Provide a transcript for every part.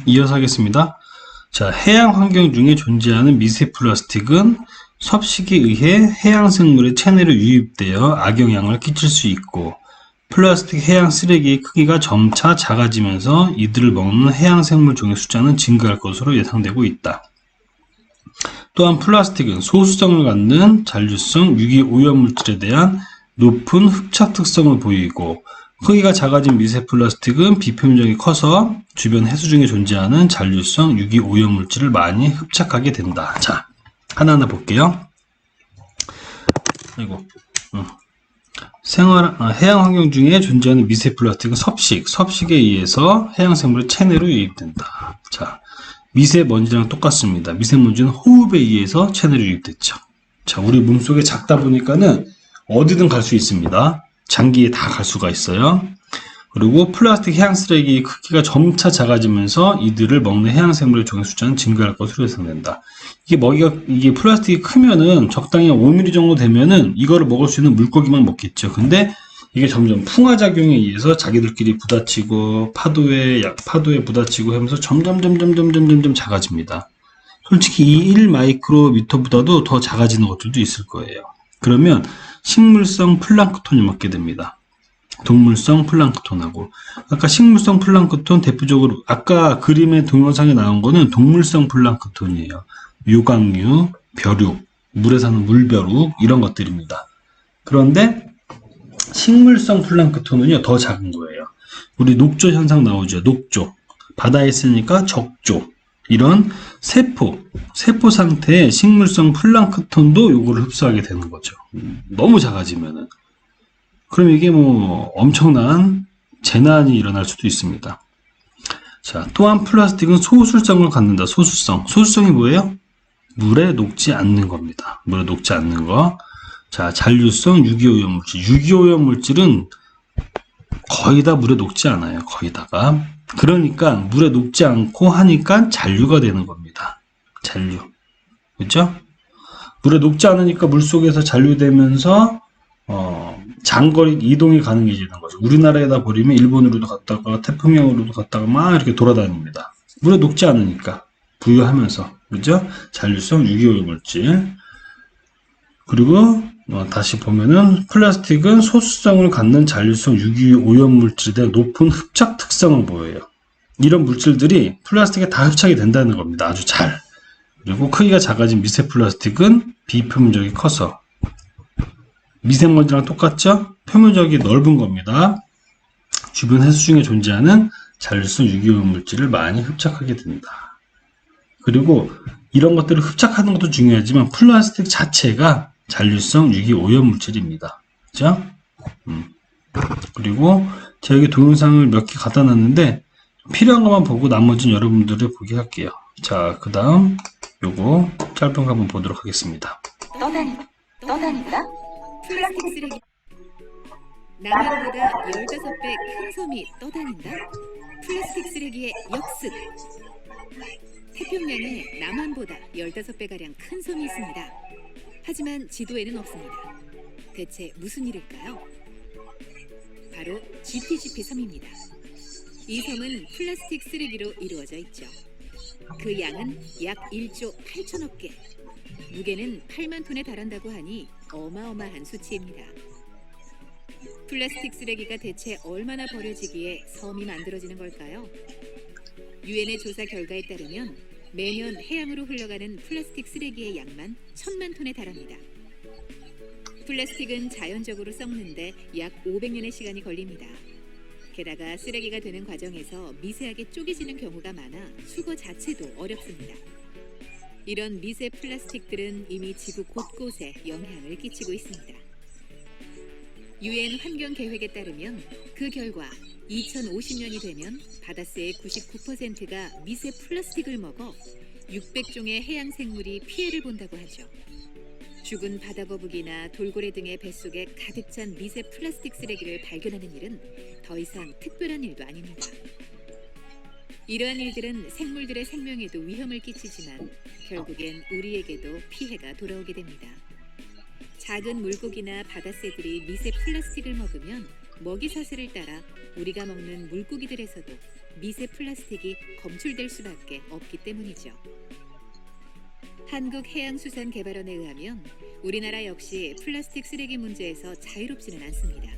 이어서 하겠습니다. 자, 해양 환경 중에 존재하는 미세 플라스틱은 섭식에 의해 해양 생물의 체내로 유입되어 악영향을 끼칠 수 있고, 플라스틱 해양 쓰레기의 크기가 점차 작아지면서 이들을 먹는 해양 생물 종의 숫자는 증가할 것으로 예상되고 있다. 또한 플라스틱은 소수성을 갖는 잔류성 유기 오염물질에 대한 높은 흡착 특성을 보이고, 크기가 작아진 미세 플라스틱은 비표면적이 커서 주변 해수 중에 존재하는 잔류성 유기 오염물질을 많이 흡착하게 된다. 자, 하나하나 볼게요. 그리고 해양 환경 중에 존재하는 미세 플라스틱은 섭식에 의해서 해양 생물의 체내로 유입된다. 자, 미세먼지랑 똑같습니다. 미세먼지는 호흡에 의해서 체내로 유입됐죠. 자, 우리 몸속에 작다 보니까는 어디든 갈 수 있습니다. 장기에 다 갈 수가 있어요. 그리고 플라스틱 해양 쓰레기의 크기가 점차 작아지면서 이들을 먹는 해양 생물의 종의 숫자는 증가할 것으로 예상된다. 이게 플라스틱이 크면은 적당히 5mm 정도 되면은 이거를 먹을 수 있는 물고기만 먹겠죠. 근데 이게 점점 풍화작용에 의해서 자기들끼리 부딪히고 파도에 부딪히고 하면서 점점 작아집니다. 솔직히 이 1마이크로미터보다도 더 작아지는 것들도 있을 거예요. 그러면 식물성 플랑크톤이 먹게 됩니다. 동물성 플랑크톤하고, 아까 식물성 플랑크톤 대표적으로 아까 그림의 동영상에 나온 거는 동물성 플랑크톤이에요. 유광류, 벼룩, 물에 사는 물벼룩 이런 것들입니다. 그런데 식물성 플랑크톤은요 더 작은 거예요. 우리 녹조 현상 나오죠. 녹조, 바다에 있으니까 적조, 이런 세포 상태의 식물성 플랑크톤도 요거를 흡수하게 되는 거죠. 너무 작아지면은. 그럼 이게 뭐 엄청난 재난이 일어날 수도 있습니다. 자, 또한 플라스틱은 소수성을 갖는다. 소수성이 뭐예요? 물에 녹지 않는 겁니다. 물에 녹지 않는 거. 자, 잔류성 유기오염물질. 유기오염물질은 거의 다 물에 녹지 않아요. 거의 다가. 그러니까 물에 녹지 않고 하니까 잔류가 되는 겁니다. 잔류. 그죠? 물에 녹지 않으니까 물속에서 잔류되면서 장거리 이동이 가능해지는 거죠. 우리나라에다 버리면 일본으로도 갔다가 태평양으로도 갔다가 막 이렇게 돌아다닙니다. 물에 녹지 않으니까 부유하면서. 그죠? 잔류성 유기오염물질. 그리고 다시 보면은 플라스틱은 소수성을 갖는 잔류성 유기오염물질에 대한 높은 흡착 특성을 보여요. 이런 물질들이 플라스틱에 다 흡착이 된다는 겁니다. 아주 잘. 그리고 크기가 작아진 미세 플라스틱은 비표면적이 커서 미세먼지랑 똑같죠? 표면적이 넓은 겁니다. 주변 해수 중에 존재하는 잔류성 유기오염물질을 많이 흡착하게 된다. 그리고 이런 것들을 흡착하는 것도 중요하지만 플라스틱 자체가 잔류성 유기오염물질입니다. 그죠? 그리고 제가 여기 동영상을 몇 개 갖다 놨는데 필요한 것만 보고 나머지는 여러분들이 보게 할게요. 자, 그 다음 요거 짧은 거 한번 보도록 하겠습니다. 떠다닌다? 플라스틱 쓰레기 남한보다 15배 큰 섬이 떠다닌다? 플라스틱 쓰레기의 역습. 태평양에 남한보다 15배가량 큰 섬이 있습니다. 하지만 지도에는 없습니다. 대체 무슨 일일까요? 바로 GPGP 섬입니다. 이 섬은 플라스틱 쓰레기로 이루어져 있죠. 그 양은 약 1조 8천억 개, 무게는 8만 톤에 달한다고 하니 어마어마한 수치입니다. 플라스틱 쓰레기가 대체 얼마나 버려지기에 섬이 만들어지는 걸까요? 유엔의 조사 결과에 따르면 매년 해양으로 흘러가는 플라스틱 쓰레기의 양만 1,000만 톤에 달합니다. 플라스틱은 자연적으로 썩는데 약 500년의 시간이 걸립니다. 게다가 쓰레기가 되는 과정에서 미세하게 쪼개지는 경우가 많아 수거 자체도 어렵습니다. 이런 미세 플라스틱들은 이미 지구 곳곳에 영향을 끼치고 있습니다. 유엔 환경계획에 따르면 그 결과 2050년이 되면 바다새의 99%가 미세 플라스틱을 먹어 600종의 해양 생물이 피해를 본다고 하죠. 죽은 바다거북이나 돌고래 등의 뱃속에 가득 찬 미세 플라스틱 쓰레기를 발견하는 일은 더 이상 특별한 일도 아닙니다. 이러한 일들은 생물들의 생명에도 위험을 끼치지만 결국엔 우리에게도 피해가 돌아오게 됩니다. 작은 물고기나 바다새들이 미세 플라스틱을 먹으면 먹이 사슬을 따라 우리가 먹는 물고기들에서도 미세 플라스틱이 검출될 수밖에 없기 때문이죠. 한국해양수산개발원에 의하면 우리나라 역시 플라스틱 쓰레기 문제에서 자유롭지는 않습니다.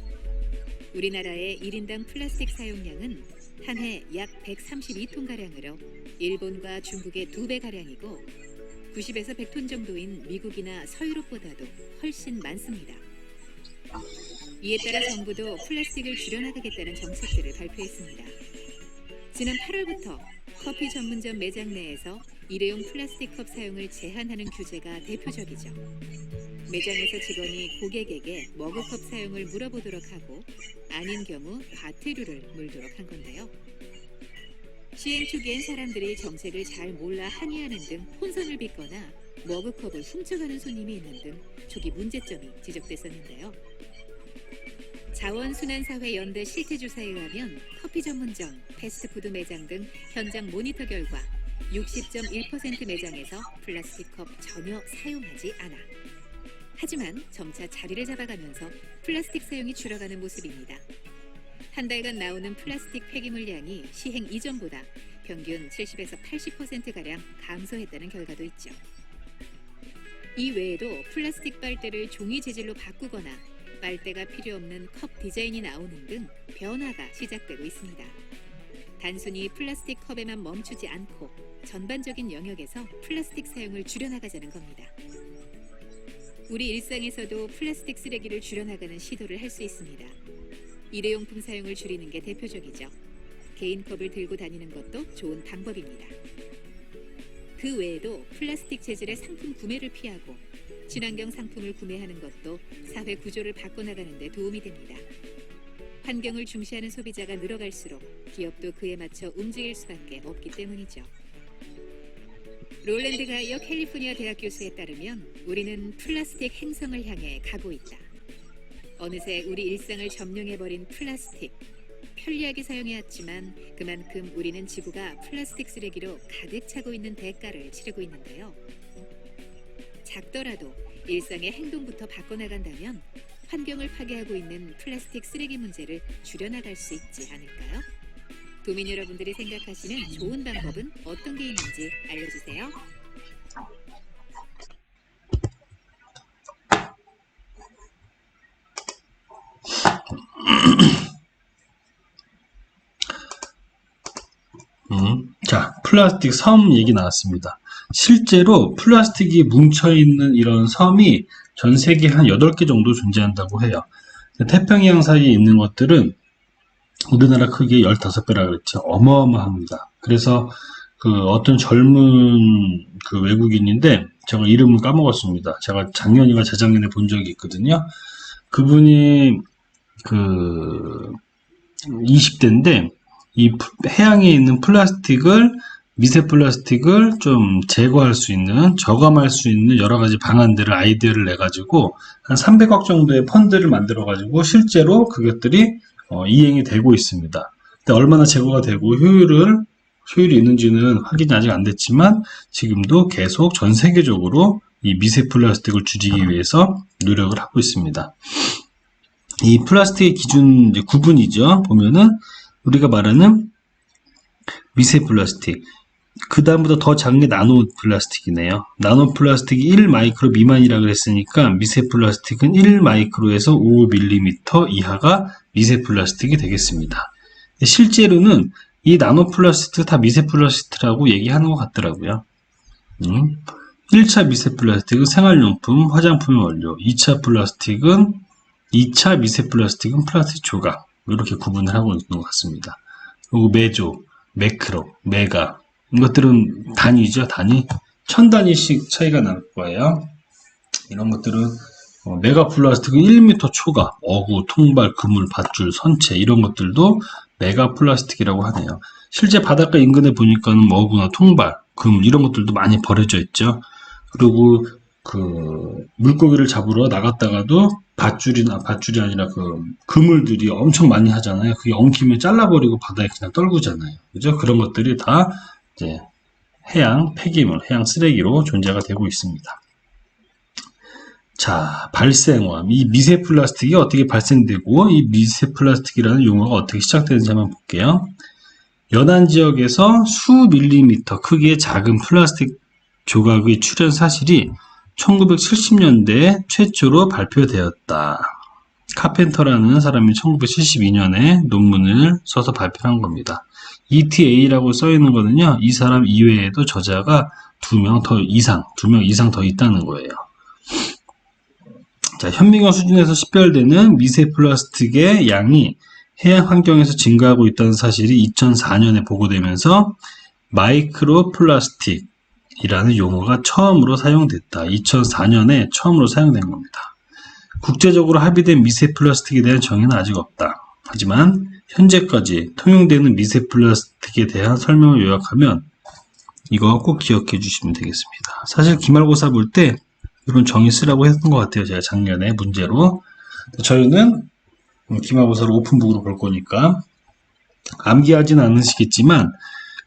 우리나라의 1인당 플라스틱 사용량은 한 해 약 132톤가량으로 일본과 중국의 2배가량이고 90에서 100톤 정도인 미국이나 서유럽보다도 훨씬 많습니다. 이에 따라 정부도 플라스틱을 줄여나가겠다는 정책들을 발표했습니다. 지난 8월부터 커피 전문점 매장 내에서 일회용 플라스틱 컵 사용을 제한하는 규제가 대표적이죠. 매장에서 직원이 고객에게 머그컵 사용을 물어보도록 하고 아닌 경우 과태료를 물도록 한 건데요. 시행 초기엔 사람들이 정책을 잘 몰라 항의하는 등 혼선을 빚거나 머그컵을 훔쳐가는 손님이 있는 등 초기 문제점이 지적됐었는데요. 자원순환사회 연대 실태조사에 의하면 커피 전문점, 패스트푸드 매장 등 현장 모니터 결과 60.1% 매장에서 플라스틱 컵 전혀 사용하지 않아. 하지만 점차 자리를 잡아가면서 플라스틱 사용이 줄어가는 모습입니다. 한 달간 나오는 플라스틱 폐기물 양이 시행 이전보다 평균 70에서 80%가량 감소했다는 결과도 있죠. 이 외에도 플라스틱 빨대를 종이 재질로 바꾸거나 빨대가 필요 없는 컵 디자인이 나오는 등 변화가 시작되고 있습니다. 단순히 플라스틱 컵에만 멈추지 않고 전반적인 영역에서 플라스틱 사용을 줄여나가자는 겁니다. 우리 일상에서도 플라스틱 쓰레기를 줄여나가는 시도를 할 수 있습니다. 일회용품 사용을 줄이는 게 대표적이죠. 개인 컵을 들고 다니는 것도 좋은 방법입니다. 그 외에도 플라스틱 재질의 상품 구매를 피하고 친환경 상품을 구매하는 것도 사회 구조를 바꿔나가는 데 도움이 됩니다. 환경을 중시하는 소비자가 늘어갈수록 기업도 그에 맞춰 움직일 수밖에 없기 때문이죠. 롤랜드 가이어 캘리포니아 대학 교수에 따르면 우리는 플라스틱 행성을 향해 가고 있다. 어느새 우리 일상을 점령해버린 플라스틱. 편리하게 사용해왔지만 그만큼 우리는 지구가 플라스틱 쓰레기로 가득 차고 있는 대가를 치르고 있는데요. 작더라도 일상의 행동부터 바꿔나간다면 환경을 파괴하고 있는 플라스틱 쓰레기 문제를 줄여나갈 수 있지 않을까요? 도민 여러분들이 생각하시는 좋은 방법은 어떤 게 있는지 알려주세요. 자, 플라스틱 섬 얘기 나왔습니다. 실제로 플라스틱이 뭉쳐있는 이런 섬이 전 세계 한 8개 정도 존재한다고 해요. 태평양 사이에 있는 것들은 우리나라 크기의 15배라 그랬죠. 어마어마합니다. 그래서 어떤 젊은 외국인인데 제가 이름을 까먹었습니다. 제가 작년인가 재작년에 본 적이 있거든요. 그분이 20대인데 이 해양에 있는 미세 플라스틱을 좀 제거할 수 있는, 저감할 수 있는 여러 가지 방안들을 아이디어를 내가지고 한 300억 정도의 펀드를 만들어가지고 실제로 그것들이 이행이 되고 있습니다. 근데 얼마나 제거가 되고 효율이 있는지는 확인이 아직 안 됐지만 지금도 계속 전 세계적으로 이 미세 플라스틱을 줄이기 위해서 노력을 하고 있습니다. 이 플라스틱의 기준 구분이죠. 보면은 우리가 말하는 미세 플라스틱, 그 다음보다 더 작은 게 나노 플라스틱이네요. 나노 플라스틱이 1마이크로 미만이라 그랬으니까 미세 플라스틱은 1마이크로에서 5mm 이하가 미세 플라스틱이 되겠습니다. 실제로는 이 나노 플라스틱 다 미세 플라스틱이라고 얘기하는 것 같더라고요. 1차 미세 플라스틱은 생활용품, 화장품의 원료, 2차 미세 플라스틱은 플라스틱 조각, 이렇게 구분을 하고 있는 것 같습니다. 그리고 메조, 매크로, 메가, 이것들은 단위죠. 단위. 1000단위씩 차이가 날 거예요. 이런 것들은 메가 플라스틱은 1m 초과, 어구, 통발, 그물, 밧줄, 선체 이런 것들도 메가 플라스틱이라고 하네요. 실제 바닷가 인근에 보니까는 어구나 통발, 그물 이런 것들도 많이 버려져 있죠. 그리고 물고기를 잡으러 나갔다가도 밧줄이 아니라 그물들이 엄청 많이 하잖아요. 그게 엉키면 잘라버리고 바다에 그냥 떨구잖아요. 그죠? 그런 것들이 다 이제 해양 폐기물, 해양 쓰레기로 존재가 되고 있습니다. 자, 발생원. 이 미세 플라스틱이 어떻게 발생되고 이 미세 플라스틱이라는 용어가 어떻게 시작되는지 한번 볼게요. 연안 지역에서 수 밀리미터 크기의 작은 플라스틱 조각의 출현 사실이 1970년대에 최초로 발표되었다. 카펜터라는 사람이 1972년에 논문을 써서 발표한 겁니다. ETA라고 써 있는 거는요, 이 사람 이외에도 저자가 2명 이상 더 있다는 거예요. 자, 현미경 수준에서 식별되는 미세 플라스틱의 양이 해양 환경에서 증가하고 있다는 사실이 2004년에 보고되면서 마이크로 플라스틱이라는 용어가 처음으로 사용됐다. 2004년에 처음으로 사용된 겁니다. 국제적으로 합의된 미세 플라스틱에 대한 정의는 아직 없다. 하지만 현재까지 통용되는 미세 플라스틱에 대한 설명을 요약하면 이거 꼭 기억해 주시면 되겠습니다. 사실 기말고사 볼 때 이런 정의 쓰라고 했던 것 같아요. 제가 작년에 문제로. 저희는 기말고사를 오픈북으로 볼 거니까 암기하지는 않으시겠지만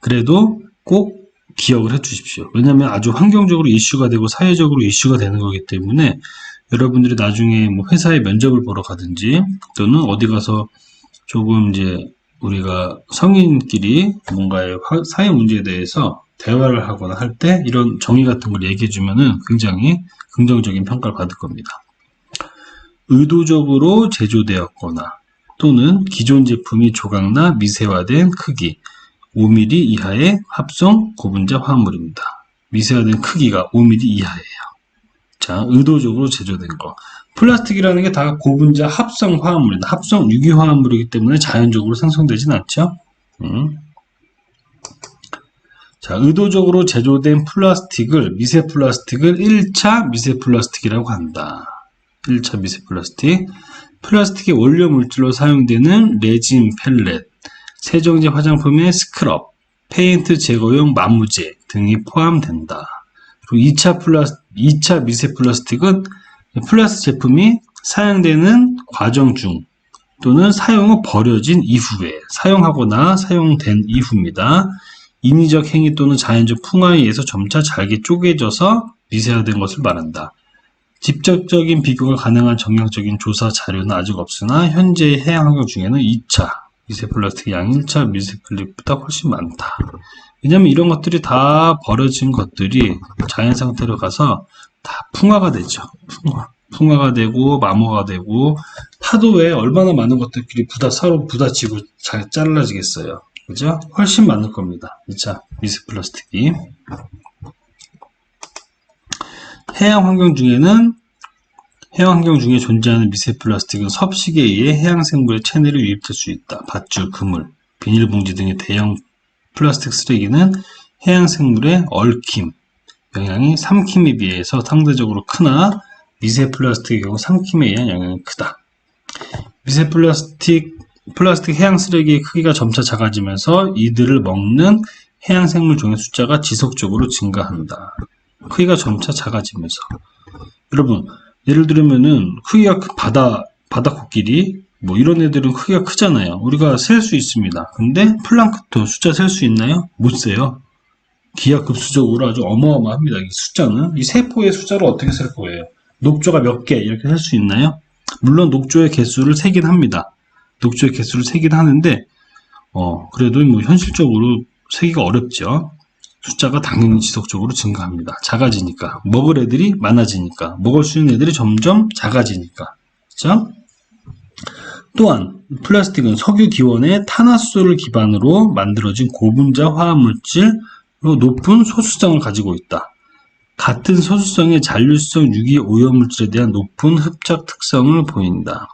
그래도 꼭 기억을 해 주십시오. 왜냐하면 아주 환경적으로 이슈가 되고 사회적으로 이슈가 되는 거기 때문에 여러분들이 나중에 뭐 회사에 면접을 보러 가든지 또는 어디 가서 조금 이제 우리가 성인끼리 뭔가의 사회 문제에 대해서 대화를 하거나 할 때 이런 정의 같은 걸 얘기해 주면은 굉장히 긍정적인 평가를 받을 겁니다. 의도적으로 제조되었거나 또는 기존 제품이 조각나 미세화된 크기 5mm 이하의 합성 고분자 화합물입니다. 미세화된 크기가 5mm 이하예요. 자, 의도적으로 제조된 거. 플라스틱이라는 게 다 고분자 합성 화합물입니다. 합성 유기 화합물이기 때문에 자연적으로 생성되진 않죠. 자, 의도적으로 제조된 플라스틱을, 미세 플라스틱을 1차 미세 플라스틱이라고 한다. 1차 미세 플라스틱. 플라스틱의 원료 물질로 사용되는 레진 펠렛, 세정제 화장품의 스크럽, 페인트 제거용 마무제 등이 포함된다. 그리고 2차 미세 플라스틱은 플라스틱 제품이 사용되는 과정 중 또는 사용 후 버려진 이후에, 사용하거나 사용된 이후입니다. 인위적 행위 또는 자연적 풍화에 의해서 점차 잘게 쪼개져서 미세화된 것을 말한다. 직접적인 비교가 가능한 정량적인 조사 자료는 아직 없으나 현재의 해양 환경 중에는 2차 미세 플라스틱 양이 1차 미세 플라스틱보다 훨씬 많다. 왜냐면 이런 것들이 다 버려진 것들이 자연 상태로 가서 다 풍화가 되죠. 풍화가 되고 마모가 되고 파도에 얼마나 많은 것들끼리 서로 부딪히고 잘 잘라지겠어요. 그죠? 훨씬 많을 겁니다. 2차 미세 플라스틱이. 해양 환경 중에 존재하는 미세 플라스틱은 섭식에 의해 해양 생물의 체내로 유입될 수 있다. 밧줄, 그물, 비닐봉지 등의 대형 플라스틱 쓰레기는 해양 생물의 얽힘, 영향이 삼킴에 비해서 상대적으로 크나 미세 플라스틱의 경우 삼킴에 의한 영향이 크다. 미세 플라스틱 해양 쓰레기의 크기가 점차 작아지면서 이들을 먹는 해양 생물 종의 숫자가 지속적으로 증가한다. 크기가 점차 작아지면서. 여러분, 예를 들면은 크기가 큰 바다 코끼리 뭐 이런 애들은 크기가 크잖아요. 우리가 셀 수 있습니다. 근데 플랑크톤 숫자 셀 수 있나요? 못 세요. 기하급수적으로 아주 어마어마합니다. 이 숫자는. 이 세포의 숫자를 어떻게 셀 거예요? 녹조가 몇 개 이렇게 셀 수 있나요? 물론 녹조의 개수를 세긴 합니다. 녹조의 개수를 세긴 하는데 그래도 뭐 현실적으로 세기가 어렵죠. 숫자가 당연히 지속적으로 증가합니다. 작아지니까. 먹을 애들이 많아지니까. 먹을 수 있는 애들이 점점 작아지니까. 그렇죠? 또한 플라스틱은 석유 기원의 탄화수소를 기반으로 만들어진 고분자 화합물질로 높은 소수성을 가지고 있다. 같은 소수성의 잔류성 유기 오염물질에 대한 높은 흡착 특성을 보인다.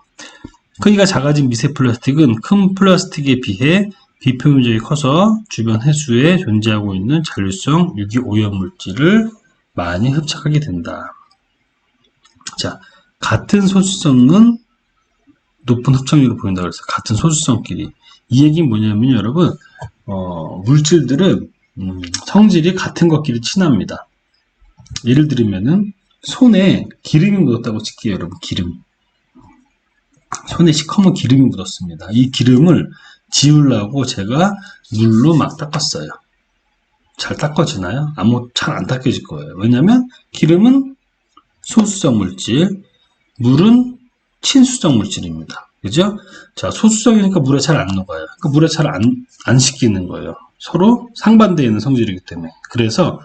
크기가 작아진 미세 플라스틱은 큰 플라스틱에 비해 비표면적이 커서 주변 해수에 존재하고 있는 잔류성 유기 오염물질을 많이 흡착하게 된다. 자, 같은 소수성은 높은 흡착률을 보인다고 했어요. 같은 소수성끼리. 이 얘기는 뭐냐면 여러분, 물질들은 성질이 같은 것끼리 친합니다. 예를 들면은 손에 기름이 묻었다고 칠게요, 여러분. 기름. 손에 시커먼 기름이 묻었습니다. 이 기름을 지우려고 제가 물로 막 닦았어요. 잘 닦아지나요? 잘 안 닦여질 거예요. 왜냐면 기름은 소수성 물질, 물은 친수성 물질입니다. 그죠? 자, 소수성이니까 물에 잘 안 녹아요. 그러니까 물에 잘 안 식히는 거예요. 서로 상반되어 있는 성질이기 때문에. 그래서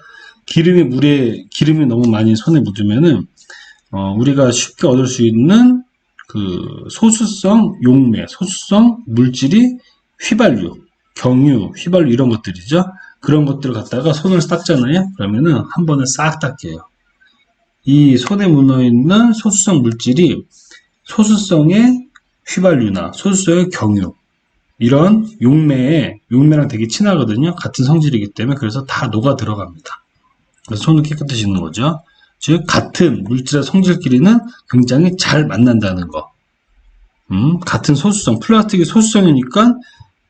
기름이 너무 많이 손에 묻으면은, 우리가 쉽게 얻을 수 있는 그 소수성 용매, 소수성 물질이 휘발유, 경유, 휘발유 이런 것들이죠. 그런 것들을 갖다가 손을 닦잖아요. 그러면은 한 번에 싹 닦여요. 이 손에 묻어 있는 소수성 물질이 소수성의 휘발유나 소수성의 경유 이런 용매랑 되게 친하거든요. 같은 성질이기 때문에 그래서 다 녹아 들어갑니다. 그래서 손을 깨끗이 씻는 거죠. 즉 같은 물질의 성질끼리는 굉장히 잘 만난다는 거. 같은 소수성, 플라스틱이 소수성이니까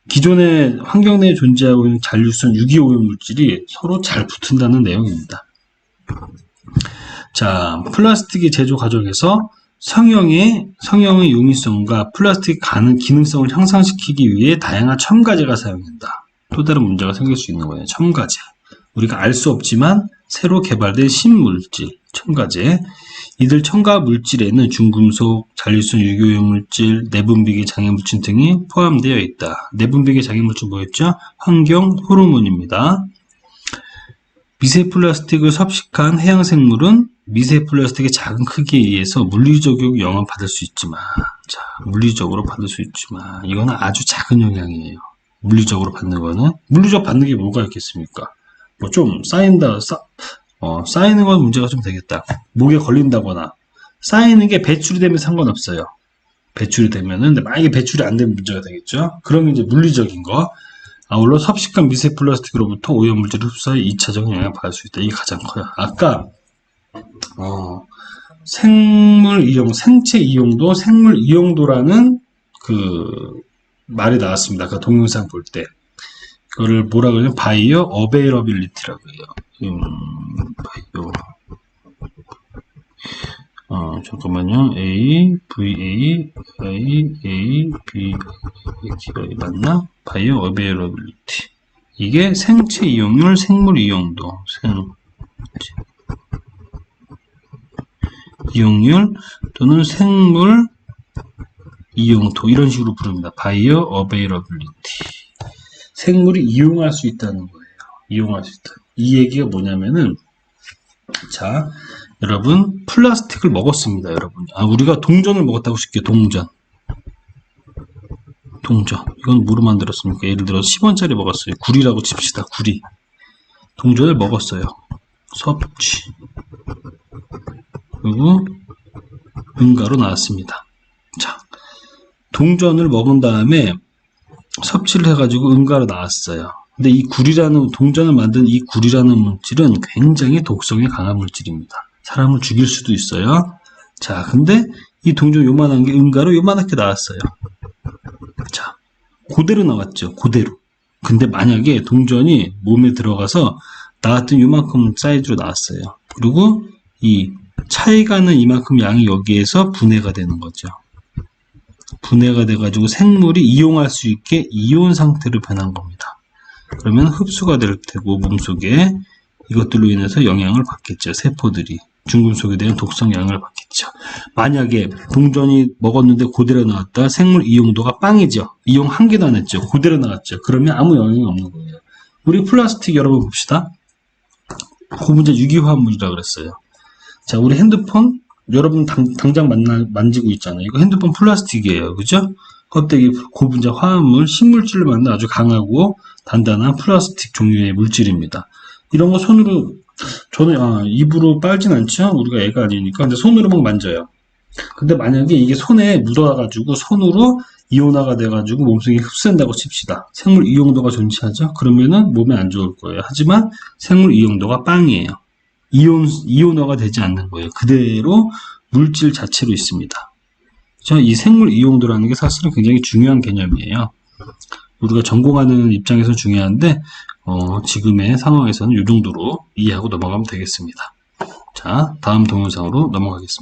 기존의 환경 내에 존재하고 있는 잔류성 유기오염 물질이 서로 잘 붙은다는 내용입니다. 자, 플라스틱의 제조 과정에서 성형의 용이성과 플라스틱 가는 기능성을 향상시키기 위해 다양한 첨가제가 사용된다. 또 다른 문제가 생길 수 있는 거예요. 첨가제. 우리가 알 수 없지만 새로 개발된 신물질, 첨가제. 이들 첨가 물질에는 중금속, 잔류성 유기오염 물질, 내분비계 장애물질 등이 포함되어 있다. 내분비계 장애물질 뭐였죠? 환경 호르몬입니다. 미세 플라스틱을 섭식한 해양 생물은 미세 플라스틱의 작은 크기에 의해서 물리적으로 영향을 받을 수 있지만, 자, 물리적으로 받을 수 있지만, 이거는 아주 작은 영향이에요. 물리적으로 받는 거는. 물리적 받는 게 뭐가 있겠습니까? 뭐 좀 쌓이는 건 문제가 좀 되겠다. 목에 걸린다거나, 쌓이는 게 배출이 되면 상관없어요. 배출이 되면은, 근데 만약에 배출이 안 되면 문제가 되겠죠? 그러면 이제 물리적인 거. 아울러 섭식한 미세 플라스틱으로부터 오염물질을 흡수하여 2차적 영향을 받을 수 있다. 이게 가장 커요. 아까 생물 이용, 생체 이용도, 생물 이용도라는 그 말이 나왔습니다. 그 동영상 볼 때. 그거를 뭐라 그러냐면 바이오 어베이러빌리티라고 해요. 잠깐만요. A, V, A, B, 맞나? 바이오 어베이러빌리티. 이게 생체 이용률, 생물 이용도, 이용률 또는 생물 이용도 이런 식으로 부릅니다. 바이오 어베이러빌리티. 생물이 이용할 수 있다는 거예요. 이용할 수 있다. 이 얘기가 뭐냐면은, 자, 여러분 플라스틱을 먹었습니다. 여러분, 우리가 동전을 먹었다고 쉽게 동전. 이건 뭐로 만들었습니까? 예를 들어 10원짜리 먹었어요. 구리라고 칩시다. 구리. 동전을 먹었어요. 섭취. 그리고 응가로 나왔습니다. 자, 동전을 먹은 다음에 섭취를 해가지고 응가로 나왔어요. 근데 이 동전을 만든 이 구리라는 물질은 굉장히 독성이 강한 물질입니다. 사람을 죽일 수도 있어요. 자, 근데 이 동전 요만한 게 응가로 요만하게 나왔어요. 자, 그대로 나왔죠. 그대로. 근데 만약에 동전이 몸에 들어가서 나왔던 요만큼 사이즈로 나왔어요. 그리고 이 차이가 나는 이만큼 양이 여기에서 분해가 되는 거죠. 분해가 돼가지고 생물이 이용할 수 있게 이온 상태로 변한 겁니다. 그러면 흡수가 될 테고 몸속에 이것들로 인해서 영향을 받겠죠. 세포들이 중금속에 대한 독성 영향을 받겠죠. 만약에 동전이 먹었는데 그대로 나왔다. 생물 이용도가 빵이죠. 이용 한 개도 안 했죠. 그대로 나왔죠. 그러면 아무 영향이 없는 거예요. 우리 플라스틱 여러분 봅시다. 그 문제 유기화합물이라 그랬어요. 자, 우리 핸드폰 여러분 당장 만지고 있잖아요. 이거 핸드폰 플라스틱이에요. 그죠? 껍데기 고분자 화합물, 신물질을 만든 아주 강하고 단단한 플라스틱 종류의 물질입니다. 이런 거 손으로, 저는 입으로 빨진 않죠? 우리가 애가 아니니까. 근데 손으로 막 만져요. 근데 만약에 이게 손에 묻어가지고 손으로 이온화가 돼가지고 몸속에 흡수된다고 칩시다. 생물 이용도가 존재하죠? 그러면은 몸에 안 좋을 거예요. 하지만 생물 이용도가 빵이에요. 이온화가 되지 않는 거예요. 그대로 물질 자체로 있습니다. 이 생물 이용도라는 게 사실은 굉장히 중요한 개념이에요. 우리가 전공하는 입장에서 중요한데 지금의 상황에서는 이 정도로 이해하고 넘어가면 되겠습니다. 자, 다음 동영상으로 넘어가겠습니다.